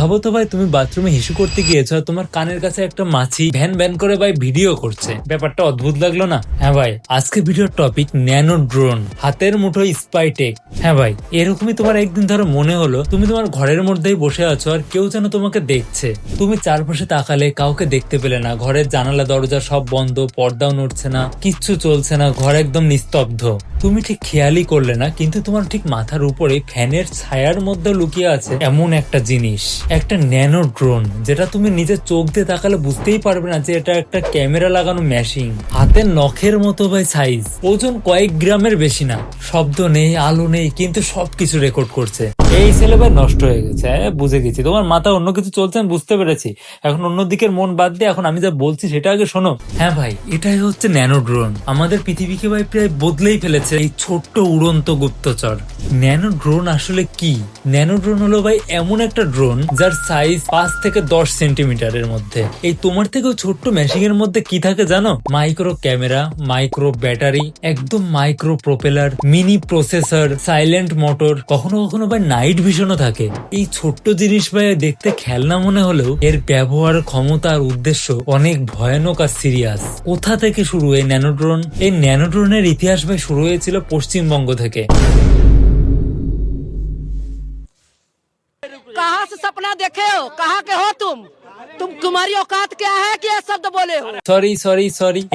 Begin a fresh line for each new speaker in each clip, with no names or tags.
ভাবো তো ভাই, তুমি বাথরুমে হিসু করতে গিয়েছো আর তোমার কানের কাছে একটা মাছি ভ্যান ভ্যান করে ভাই ভিডিও করছে। ব্যাপারটা অদ্ভুত লাগলো না? হ্যাঁ ভাই, আজকে ভিডিওর টপিক ন্যানো ড্রোন, হাতের মুঠোয় স্পাইটেক। হ্যাঁ ভাই, এরকমই তোমার একদিন ধরো মনে হলো তুমি তোমার ঘরের মধ্যেই বসে আছো আর কেউ যেন তোমাকে দেখছে। তুমি চারপাশে তাকালে কাউকে দেখতে পেলে না, ঘরের জানালা দরজা সব বন্ধ, পর্দাও নড়ছে না, কিচ্ছু চলছে না, ঘর একদম নিস্তব্ধ। তুমি ঠিক খেয়ালই করলে না, কিন্তু তোমার ঠিক মাথার উপরে ফ্যানের ছায়ার মধ্যে লুকিয়ে আছে এমন একটা জিনিস, একটা ন্যানো ড্রোন, যেটা তুমি নিজের চোখ দিয়ে তাকালে বুঝতেই পারবে না যে এটা একটা ক্যামেরা লাগানো মেশিন। হাতের নখের মতো ভাই সাইজ, ওজন কয়েক গ্রামের বেশি না, শব্দ নেই, আলো নেই, কিন্তু সবকিছু রেকর্ড করছে। এই ছেলে ভাই নষ্ট হয়ে গেছে। বুঝে গেছি তোমার মাথা অন্য কিছু চলছে, আমি বুঝতে পেরেছি। এখন অন্য দিকের মন বাদ দিয়ে এখন আমি যা বলছি সেটা আগে শোনো। হ্যাঁ ভাই, এটাই হচ্ছে ন্যানো ড্রোন। আমাদের পৃথিবীকে ভাই প্রায় বদলেই ফেলেছে এই ছোট্ট উড়ন্ত গুপ্তচর। ন্যানো ড্রোন আসলে কি? ন্যানো ড্রোন হলো ভাই এমন একটা ড্রোন যার সাইজ 5 থেকে 10 সেন্টিমিটারের মধ্যে। এই তোমার থেকেও ছোট্ট মেশিং এর মধ্যে কি থাকে জানো? মাইক্রো ক্যামেরা, মাইক্রো ব্যাটারি, একদম micro propeller, mini processor, silent motor, কখনো কখনো ভাই নাইট ভিশনও থাকে। এই ছোট্ট জিনিস ভাই দেখতে খেলনা মনে হলেও এর ব্যবহার, ক্ষমতা আর উদ্দেশ্য অনেক ভয়ানক আর সিরিয়াস। কোথা থেকে শুরু এই ন্যানো ড্রোন? এই ন্যানো ড্রোনের ইতিহাস ভাই শুরু হয়েছিল পশ্চিমবঙ্গ থেকে।
कहाँ से सपना देखे हो? कहाँ के हो तुम? तुम्हारी औकात क्या है कि ये शब्द बोले हो?
সরি,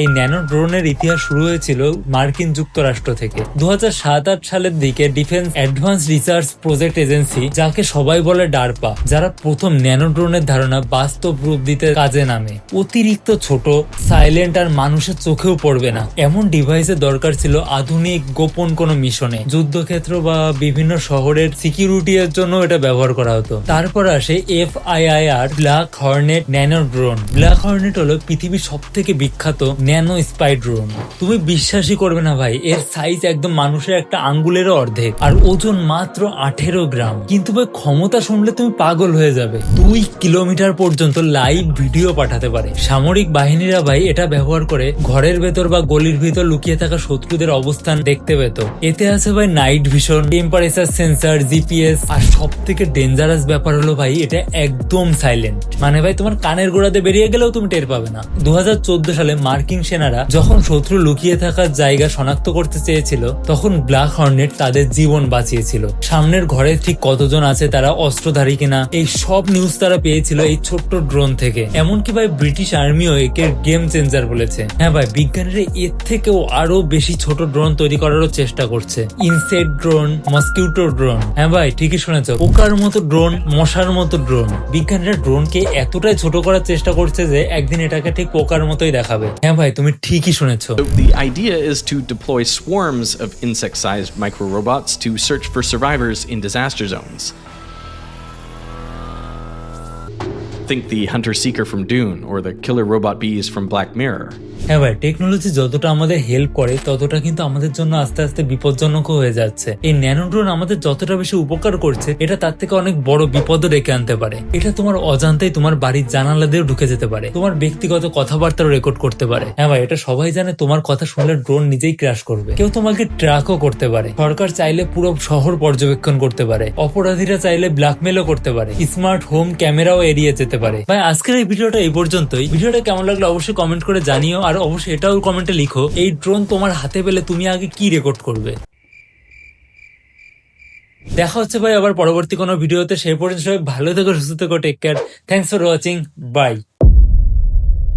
এই ন্যানো ড্রোনের ইতিহাস শুরু হয়েছিল মার্কিন যুক্তরাষ্ট্র থেকে। 2007-8 সালের দিকে defence advance research project agency, যাকে সবাই বলে ডারপা, যারা প্রথম ন্যানো ড্রোনের ধারণা বাস্তব রূপ দিতে কাজে নামে। অতিরিক্ত ছোট, সাইলেন্ট আর মানুষের চোখেও পড়বে না এমন ডিভাইসের দরকার ছিল আধুনিক গোপন কোনো মিশনে, যুদ্ধক্ষেত্র বা বিভিন্ন শহরের সিকিউরিটি এর জন্য এটা ব্যবহার করা হতো। তারপর আসে FIR black Hornet nano drone. Black Hornet হলো পৃথিবীর সব থেকে বিখ্যাত ন্যানো স্পাই ড্রোন। তুমি বিশ্বাসই করবে না ভাই, এর সাইজ একদম মানুষের একটা আঙ্গুলেরও অর্ধেক আর ওজন মাত্র 18 গ্রাম। কিন্তু ভাই ক্ষমতা শুনলে তুমি পাগল হয়ে যাবে। 2 কিলোমিটার পর্যন্ত লাইভ ভিডিও পাঠাতে পারে। সামরিক বাহিনীরা ভাই এটা ব্যবহার করে ঘরের ভেতর বা গলির ভিতর লুকিয়ে থাকা শত্রুদের অবস্থান দেখতে পেত। এতে আছে ভাই night vision, temperature sensor, GPS, আর সব থেকে ডেঞ্জারাস ব্যাপার হলো ভাই এটা একদম সাইলেন্ট। মানে ভাই তোমার কানের গোড়াতে বেরিয়ে গেলেও তুমি টের পাবে না। 2014 সালে মার্কিন সেনারা যখন শত্রু লুকিয়ে থাকার জায়গা শনাক্ত করতে চেয়েছিল, তখন ব্ল্যাক হর্নেট তাদের জীবন বাঁচিয়েছিল। সামনের ঘরে ঠিক কতজন আছে, তারা অস্ত্রধারী কিনা, এই সব নিউজ তারা পেয়েছিল এই ছোট্ট ড্রোন থেকে। এমনকি ভাই ব্রিটিশ আর্মিও একে গেম চেঞ্জার বলেছে। হ্যাঁ ভাই, বিজ্ঞানীরা এর থেকেও আরো বেশি ছোট ড্রোন তৈরি করারও চেষ্টা করছে। Insect drone, mosquito drone. হ্যাঁ ভাই, ঠিকই শুনেছ, পোকার মতো ড্রোন, মশার মতো ড্রোন। বিজ্ঞানীরা ড্রোনকে এতটাই ছোট করার চেষ্টা করছে যে একদিন এটাকে ঠিক পোকার মতোই দেখাবে। হ্যাঁ ভাই, তুমি ঠিকই শুনেছো।
So the idea is to deploy swarms of insect-sized micro-robots to search for survivors in disaster zones. Think the hunter-seeker from Dune or the killer robot bees from Black Mirror.
হ্যাঁ ভাই, টেকনোলজি যতটা আমাদের help করে ততটা কিন্তু আমাদের জন্য আস্তে আস্তে বিপজ্জনকও হয়ে যাচ্ছে। এই ন্যানো ড্রোন আমাদের যতটা বেশি উপকার করছে, এটা তার থেকে অনেক বড় বিপদও ডেকে আনতে পারে। এটা তোমার অজান্তেই তোমার বাড়ির জানালা দিয়েও ঢুকে যেতে পারে, তোমার ব্যক্তিগত কথাবার্তাও রেকর্ড করতে পারে। হ্যাঁ ভাই, এটা সবাই জানে, তোমার কথা শুনলে ড্রোন নিজেই ক্র্যাশ করবে। কেউ তোমাকে ট্র্যাকও করতে পারে। সরকার চাইলে পুরো শহর পর্যবেক্ষণ করতে পারে। অপরাধীরা চাইলে ব্ল্যাকমেলও করতে পারে। স্মার্ট হোম ক্যামেরাও এড়িয়ে যেতে পারে। ভাই, আজকের এই ভিডিওটা এই পর্যন্তই। ভিডিওটা কেমন লাগলো অবশ্যই কমেন্ট করে জানিও, আর অবশ্যই এটাও কমেন্টে লিখো এই ড্রোন তোমার হাতে পেলে তুমি আগে কি রেকর্ড করবে। দেখা হচ্ছে ভাই আবার পরবর্তী কোনো ভিডিওতে। সেই পর্যন্ত সবাই ভালো থেকো, সুস্থ থেকো, take care. Thanks for watching, by.